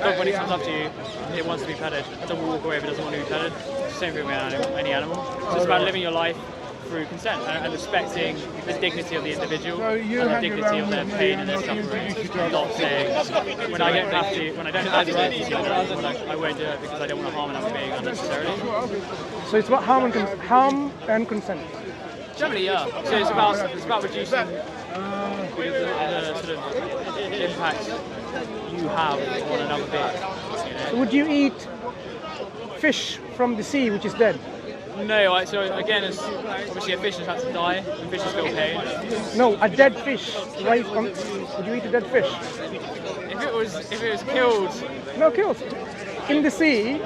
dog, when it comes up to you, it wants to be petted. A dog will walk away if it doesn't want to be petted. Same thing with any animal. So it's about living your life through consent and respecting the dignity of the individual and the dignity of their pain and their suffering. Not saying when I don't have to, I won't do it because I don't want to harm another being unnecessarily. So it's about harm and consent. Generally, yeah. So it's about reducing the sort of impact you have on another being. You know? So would you eat fish from the sea which is dead? No, so again, it's obviously a fish has had to die, and fish is still pain. No, a dead fish, right? Would you eat a dead fish? If it was killed. No, killed. In the sea,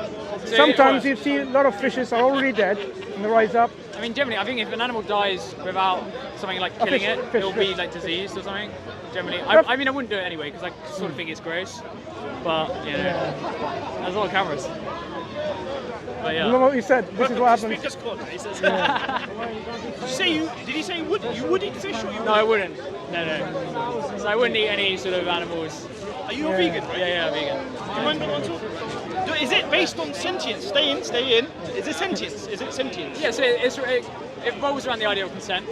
sometimes you see a lot of fishes are already dead and they rise up. I mean, generally, I think if an animal dies without something like killing it'll be like diseased or something. Generally, I mean, I wouldn't do it anyway because I sort of think it's gross. But you know, there's a lot of cameras. But yeah. Remember what you said? This is what happens. Speaker's called. He says, did he say you would eat fish or you? No, I wouldn't. No. So I wouldn't eat any sort of animals. Are you a vegan? Right? Yeah, I'm vegan. You mind Mansur? Is it based on sentience? Stay in. Is it sentience? Yeah, so it revolves around the idea of consent.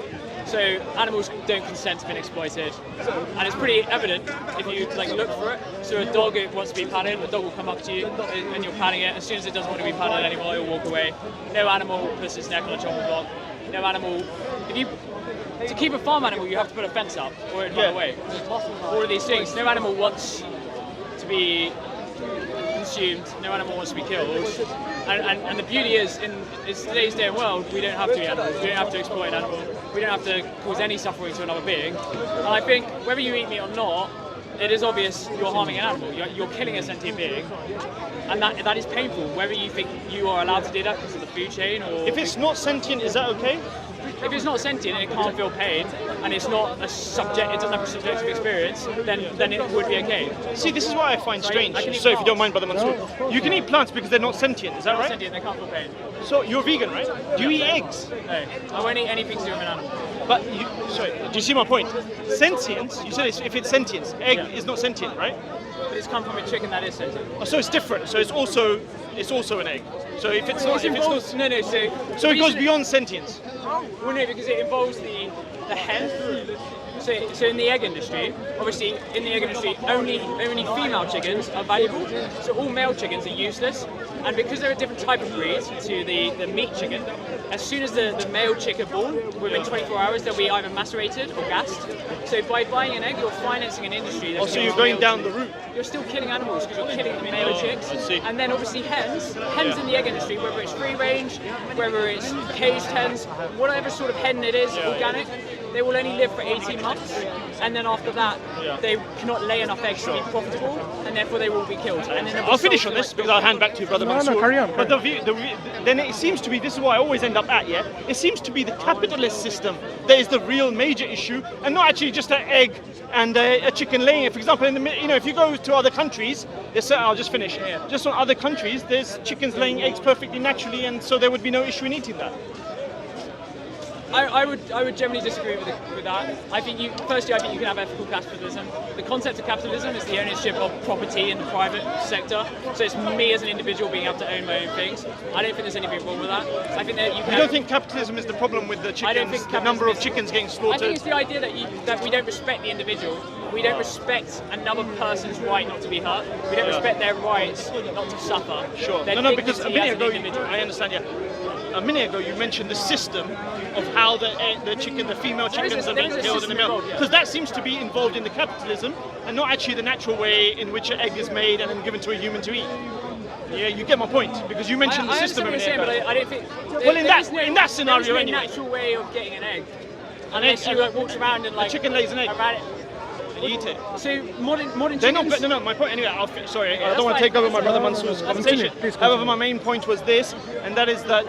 So animals don't consent to being exploited, and it's pretty evident if you look for it. So a dog, it wants to be patted, a dog will come up to you and you're patting it. As soon as it doesn't want to be patted anymore, it will walk away. No animal puts its neck on a chopping block. No animal. To keep a farm animal, you have to put a fence up or it'd run away. All of these things. No animal wants to be consumed. No animal wants to be killed. And the beauty is, in today's day and world, we don't have to eat animals. We don't have to exploit an animal. We don't have to cause any suffering to another being. And I think whether you eat meat or not, it is obvious you're harming an animal. You're killing a sentient being, and that is painful. Whether you think you are allowed to do that because of the food chain, or if it's not sentient, is that okay? If it's not sentient and it can't feel pain, and it's not a subject, it doesn't have a subjective experience, then it would be okay. See, this is what I find strange. So if you don't mind, Brother Mansur, you can eat plants because they're not sentient. Is that right? Sentient, they can't feel pain. So you're vegan, right? Do you eat eggs? No, I won't eat anything to do with an animal. But do you see my point? Sentience. You said if it's sentience, egg is not sentient, right? But it's come from a chicken that is sentient. Oh, so it's different. So it's also an egg. So if it's not, so it goes beyond sentience. Well, no, because it involves the hen. So in the egg industry, obviously in the egg industry, only female chickens are valuable. So all male chickens are useless. And because they're a different type of breed to the meat chicken, as soon as the male chick are born, within 24 hours they'll be either macerated or gassed. So by buying an egg, you're financing an industry. So you're going down the route. You're still killing animals because you're killing the male chicks. I see. And then obviously hens in the egg industry, whether it's free range, whether it's caged hens, whatever sort of hen it is, organic, they will only live for 18 months, and then after that, they cannot lay enough eggs to be profitable, and therefore they will be killed. And then I'll finish on this because I'll hand back to Brother Mansur. No, carry on. But then it seems to be, this is what I always end up at, it seems to be the capitalist system that is the real major issue, and not actually just an egg and a chicken laying. For example, if you go to other countries, I'll just finish. Just on other countries, there's chickens laying eggs perfectly naturally, and so there would be no issue in eating that. I would generally disagree with that. I think you can have ethical capitalism. The concept of capitalism is the ownership of property in the private sector. So it's me as an individual being able to own my own things. I don't think there's anything wrong with that. I think that you don't think capitalism is the problem with the chickens? I don't think the number of chickens getting slaughtered. I think it's the idea that we don't respect the individual. We don't respect another person's right not to be hurt. We don't respect their rights not to suffer. Sure. Because a minute ago, I understand. A minute ago, you mentioned the system of how the female chickens are being killed in the middle. Because that seems to be involved in the capitalism and not actually the natural way in which an egg is made and then given to a human to eat. Yeah, you get my point, because you mentioned the system a minute ago. But I don't think... Well, in that scenario anyway. There's no natural way of getting an egg. Unless you walk around and a chicken lays an egg. And you eat it. So modern chickens... No, my point anyway, I don't want to take over my brother Mansur's conversation. However, my main point was this, and that is that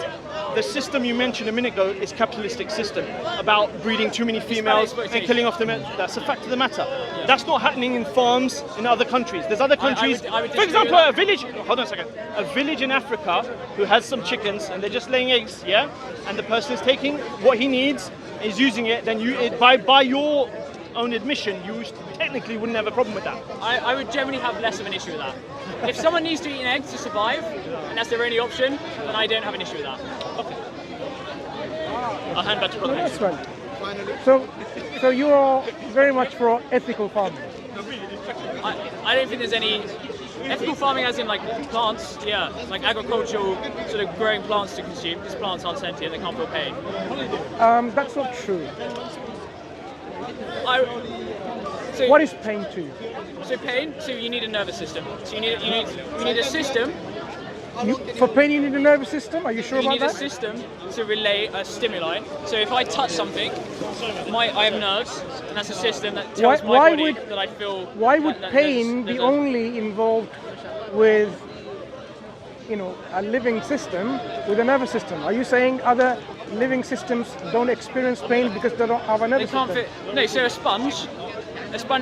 the system you mentioned a minute ago is capitalist system, about breeding too many females and killing off the men. That's a fact of the matter. That's not happening in farms in other countries. There's other countries, for example, a village in Africa who has some chickens and they're just laying eggs, and the person is taking what he needs, is using it, then by your own admission, you technically wouldn't have a problem with that. I would generally have less of an issue with that. If someone needs to eat an egg to survive, and that's their only option, then I don't have an issue with that. Okay. I'll hand back to Brother. That's right. So you are very much for ethical farming. I don't think there's any ethical farming as in like plants, yeah, like agricultural sort of growing plants to consume, because plants aren't sentient, they can't feel pain. That's not true. So, what is pain to you? So pain, so you need a nervous system. So you need a system. For pain you need a nervous system? Are you sure about that? You need a system to relay a stimuli. So if I touch something, I have nerves, and that's a system that tells my body that I feel. Why would pain be only involved with, a living system with a nervous system? Are you saying other living systems don't experience pain because they don't have a nervous system? No, so a sponge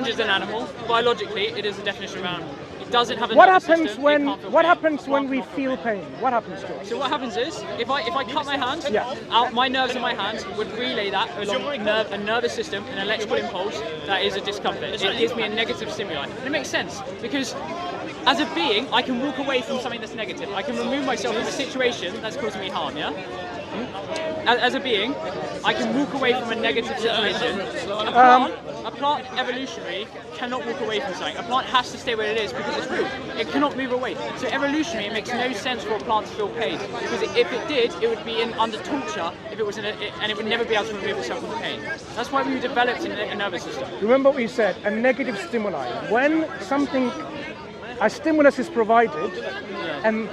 is an animal. Biologically, it is the definition of an animal. It doesn't have a nervous system. What happens when we feel pain? What happens to us? So what happens is, if I cut my hand, my nerves in my hand would relay that along a nervous system, an electrical impulse that is a discomfort. It gives me a negative stimuli. And it makes sense, because as a being, I can walk away from something that's negative. I can remove myself from a situation that's causing me harm, yeah? As a being, I can walk away from a negative situation. A plant evolutionary cannot walk away from something. A plant has to stay where it is because it's root. It cannot move away. So evolutionary, it makes no sense for a plant to feel pain, because if it did, it would be under torture if it was and it would never be able to remove itself from pain. That's why we developed a nervous system. Remember what you said, a negative stimuli. When a stimulus is provided, and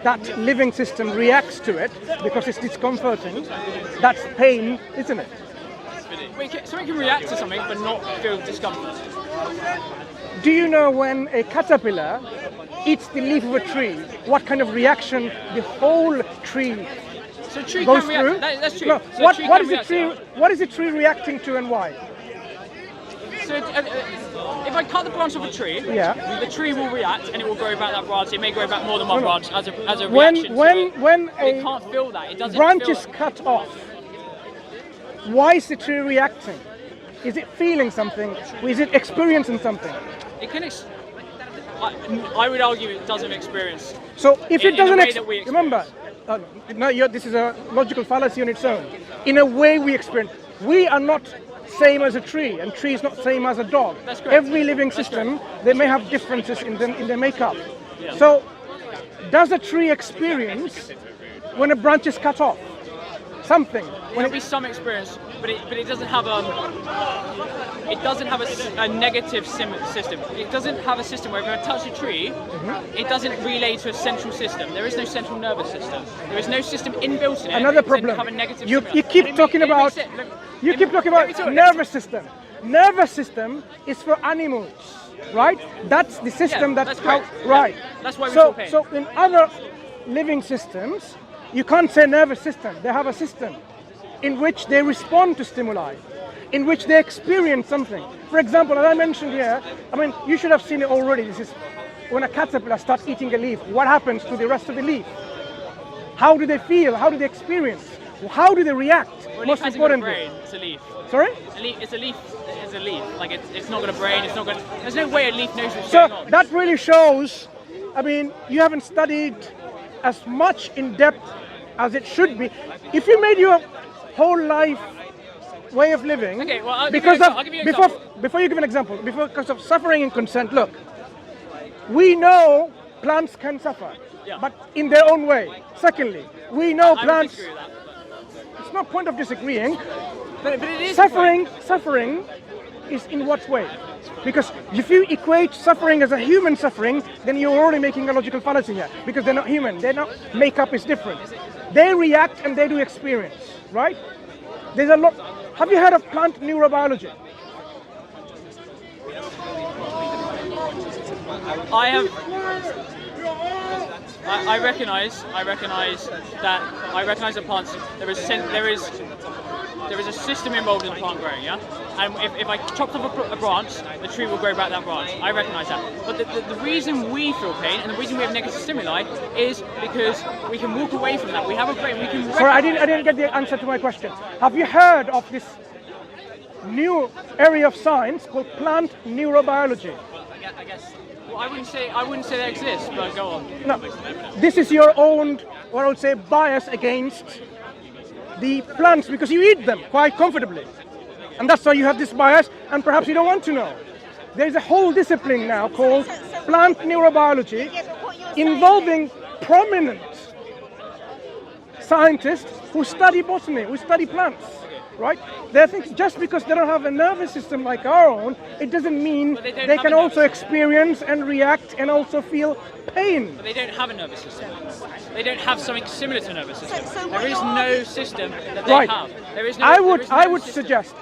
that living system reacts to it because it's discomforting, that's pain, isn't it? Something can react to something but not feel discomfort. Do you know when a caterpillar eats the leaf of a tree, what kind of reaction the whole tree so a tree goes can react, through? That's true. No, So what is the tree reacting to and why? So if I cut the branch of a tree, the tree will react and it will grow back that branch. It may grow back more than one branch as a reaction. When it can't feel that. It doesn't. Branch is cut off. Why is the tree reacting? Is it feeling something? Is it experiencing something? It can. I would argue it doesn't experience. So if it doesn't, remember, this is a logical fallacy on its own. In a way, we experience. We are not same as a tree, and tree is not same as a dog. That's correct. Every living system, they may have differences in their makeup. Yeah. So, does a tree experience when a branch is cut off? Something. There'll be some experience, but it doesn't have a negative system. It doesn't have a system where if I touch a tree, it doesn't relay to a central system. There is no central nervous system. There is no system inbuilt in it. Another problem. Have a negative you keep talking about nervous system. Nervous system is for animals, right? That's the system that's right. That's why we feel pain. So in other living systems, you can't say nervous system. They have a system in which they respond to stimuli, in which they experience something. For example, as I mentioned here, you should have seen it already. This is when a caterpillar starts eating a leaf. What happens to the rest of the leaf? How do they feel? How do they experience? How do they react? Well, most importantly, brain. It's a leaf. Sorry? It's a leaf. It's a leaf. Like it's not got a brain. It's not got. There's no way a leaf knows what's going on. That really shows. You haven't studied as much in depth as it should be. If you made your whole life way of living, okay, well, I'll because give you an example. Before you give an example, because of suffering and consent, look, we know plants can suffer, but in their own way. Secondly, we know plants. Disagree with that. It's not point of disagreeing. But it is suffering is in what way? Because if you equate suffering as a human suffering, then you're already making a logical fallacy here. Because they're not human. Their makeup is different. They react and they do experience, right? There's a lot. Have you heard of plant neurobiology? I have. I recognise that plants. There is a system involved in plant growing, yeah. And if I chop off a branch, the tree will grow back that branch. I recognise that. But the reason we feel pain and the reason we have negative stimuli is because we can walk away from that. We have a brain. We can. Sorry, I didn't get the answer to my question. Have you heard of this new area of science called plant neurobiology. I guess. Well, I wouldn't say they exist, but go on. No, this is your own, what I would say, bias against the plants because you eat them quite comfortably, and that's why you have this bias. And perhaps you don't want to know. There is a whole discipline now called plant neurobiology, involving prominent scientists who study botany, who study plants. Right? They think just because they don't have a nervous system like our own, it doesn't mean they can also experience and react and also feel pain. But they don't have a nervous system. They don't have something similar to a nervous system. There is no system that they have. There is no. I would suggest,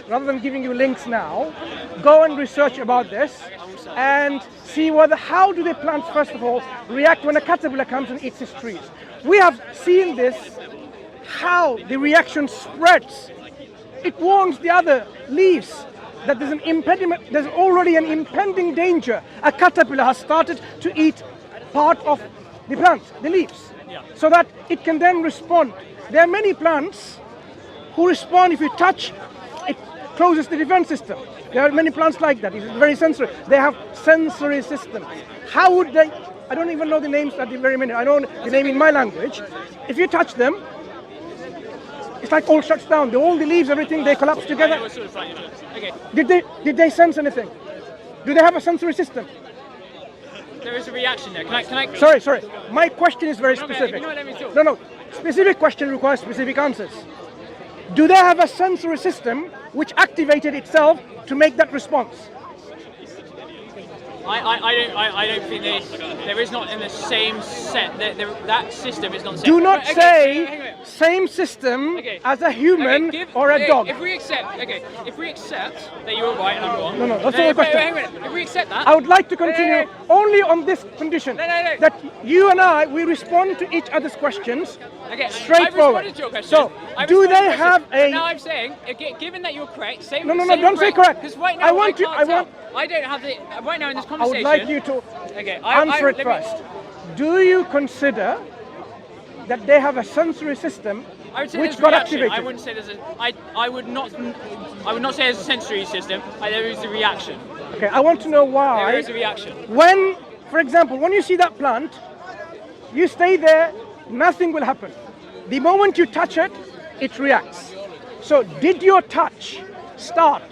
rather than giving you links now, go and research about this and see how do the plants first of all react when a caterpillar comes and eats its trees. We have seen this. How the reaction spreads. It warns the other leaves that there's an impediment, there's already an impending danger. A caterpillar has started to eat part of the plant, the leaves, so that it can then respond. There are many plants who respond if you touch, it closes the defense system. There are many plants like that. It's very sensory. They have sensory systems. How would they, I don't even know the names at the very minute. I know the name in my language. If you touch them, it's like all shuts down. All the leaves, everything, they collapse together. Okay. Did they sense anything? Do they have a sensory system? There is a reaction there. Can I? Sorry. My question is very specific. No. Specific question requires specific answers. Do they have a sensory system which activated itself to make that response? I don't think there is not in the same set. That system is not the same. Do not say same system as a human or a dog. If we accept that you are right and I'm wrong. No, that's not the question. Hang on. If we accept that, I would like to continue only on this condition that you and I we respond to each other's questions. Straightforward. I've responded to your question. So, do they have a? Now I'm saying, given that you're correct, say No, don't say correct. Because right now I don't have the right now in this conversation. I would like you to answer it first. Do you consider that they have a sensory system which got activated? I wouldn't say there's a. I would not say there's a sensory system. There is a reaction. Okay, I want to know why. There is a reaction. When, for example, when you see that plant, you stay there, nothing will happen. The moment you touch it, it reacts. So, did your touch start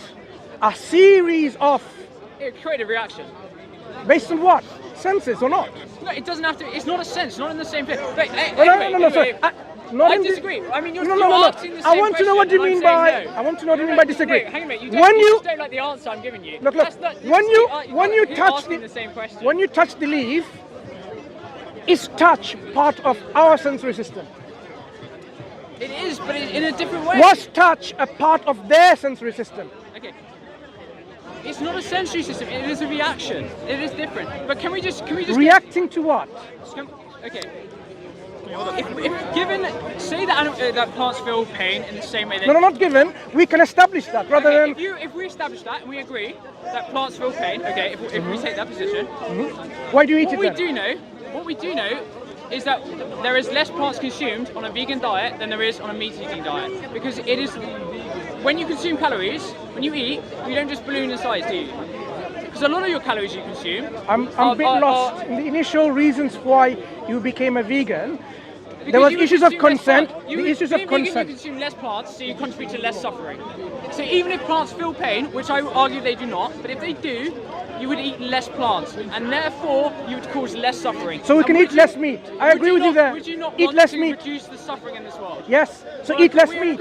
a series of? It created a reaction. Based on what? Senses or not? No, it doesn't have to. It's not a sense. Not in the same place. Wait, no. Sorry. I disagree. I mean, you're asking the same I want to know what you mean by. No. I want to know what you mean by disagree. Hang on a minute. You just don't like the answer I'm giving you. Look. When you touch the leaf, is touch part of our sensory system? It is, but in a different way. Was touch a part of their sensory system? Okay. It's not a sensory system. It is a reaction. It is different. But can we just reacting to what? Okay. If given, say that plants feel pain in the same way. No, not given. We can establish that rather than. If we establish that and we agree that plants feel pain, okay. If we take that position, why do you eat it then? What we do know is that there is less plants consumed on a vegan diet than there is on a meat-eating diet, because it is. When you consume calories, when you eat, you don't just balloon in size, do you? Because a lot of your calories you consume. I'm a bit lost in the initial reasons why you became a vegan. There was issues of consent. The issues of consent. You consume less plants, so you contribute to less suffering. So even if plants feel pain, which I would argue they do not, but if they do, you would eat less plants, and therefore you would cause less suffering. So we can eat less meat. I agree with you there. Would you not eat want less to meat? Reduce the suffering in this world? Yes. So eat less meat.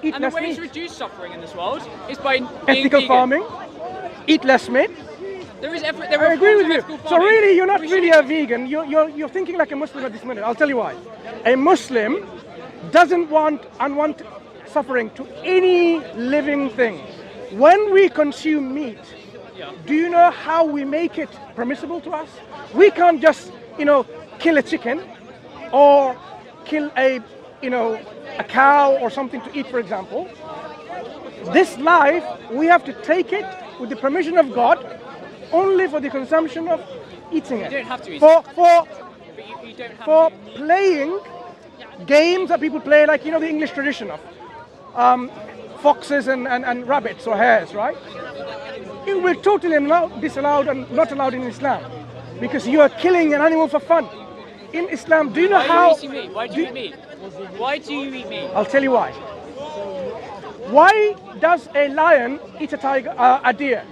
Eat and the way to reduce suffering in this world is by being ethical vegan. Farming. Eat less meat. I agree with you. So really, you're not really a vegan. You're thinking like a Muslim at this minute. I'll tell you why. A Muslim doesn't want unwanted suffering to any living thing. When we consume meat, do you know how we make it permissible to us? We can't just, kill a chicken or kill a cow or something to eat, for example. This life, we have to take it with the permission of God, only for the consumption of eating it. You don't have to eat it. For playing games that people play, like the English tradition of foxes and rabbits or hares, right? It will be totally disallowed and not allowed in Islam, because you are killing an animal for fun. In Islam, do you know how? Why do you eat meat? Why do you eat meat? Why do you eat meat? I'll tell you why. Why does a lion eat a deer?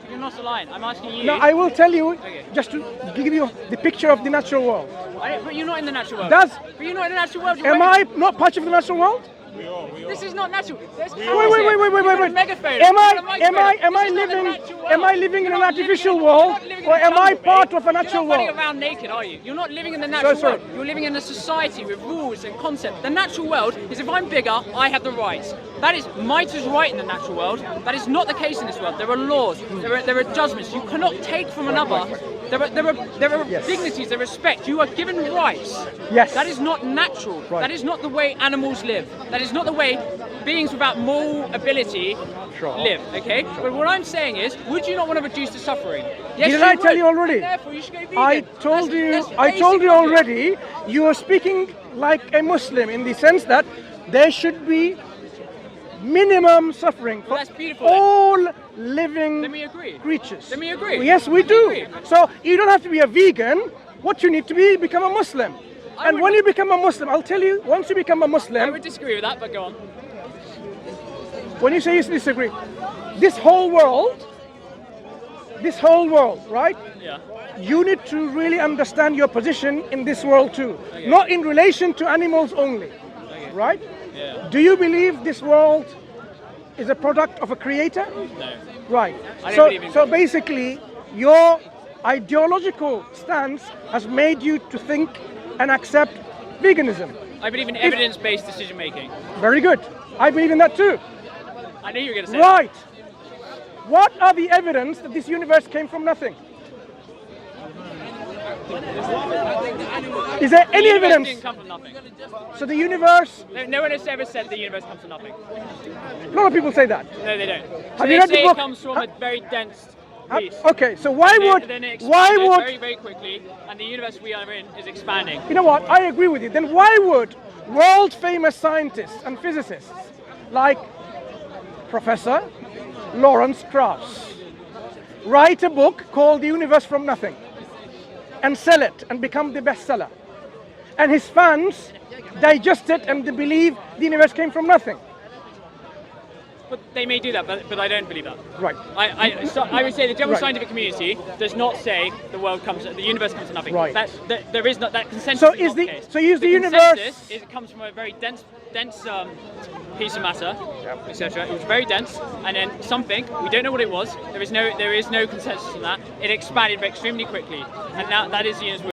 You're not a lion. I'm asking you. No, I will tell you, Okay. just to give you the picture of the natural world. But you're not in the natural world. Does But you're not in the natural world. am I not part of the natural world? This is not natural. There's Wait. Am I living in an artificial world, or am I part of a natural You're not running world? around naked, are you? You're not living in the natural sorry. world. You're living in a society with rules and concepts. The natural world is if I'm bigger, I have the rights. That is might is right in the natural world. That is not the case in this world. There are laws. There are judgments. You cannot take from another. There are Yes. dignities. There are respect. You are given rights. Yes. That is not natural. Right. That is not the way animals live. That is not the way beings without moral ability live. Okay. But what I'm saying is, would you not want to reduce the suffering? Yes, Didn't I would. tell you already? Therefore, you should go vegan. I told That's you basic logic. already. You are speaking like a Muslim in the sense that there should be minimum suffering for Well, that's beautiful then. all living Then we agree. creatures. Then we agree. Yes, we do. agree. So you don't have to be a vegan. What you need to be, become a Muslim. I And would- when you become a Muslim, I'll tell you, once you become a I Muslim, would disagree with that, but go on. when you say you disagree, this whole world, right? Yeah. You need to really understand your position in this world too, not in relation to animals only, right? Yeah. Do you believe this world is a product of a creator? No. Right. I don't believe in So God. basically, your ideological stance has made you to think and accept veganism. I believe in evidence-based decision making. Very good. I believe in that too. I knew you were going to say that. Right. What are the evidence that this universe came from nothing? Is there The any universe evidence? didn't come from nothing. So the universe, No one has ever said the universe comes from nothing. a lot of people say that. No, they don't. Have So you they read the say book? it comes from a very dense piece. Okay, so why Then it would expanded very, very quickly, and the universe we are in is expanding. you know what? I agree with you. Then why would world famous scientists and physicists like Professor Lawrence Krauss write a book called The Universe from Nothing and sell it and become the bestseller? And his fans digest it and they believe the universe came from nothing. But they may do that, but I don't believe that. Right. I would say the general Right. scientific community does not say the universe comes from nothing. Right. There is not that consensus. So is is not the- case. so is the universe- consensus is it comes from a very dense piece of matter, etc. It was very dense, and then something we don't know what it was. There is no consensus on that. It expanded extremely quickly, and now that is the universe.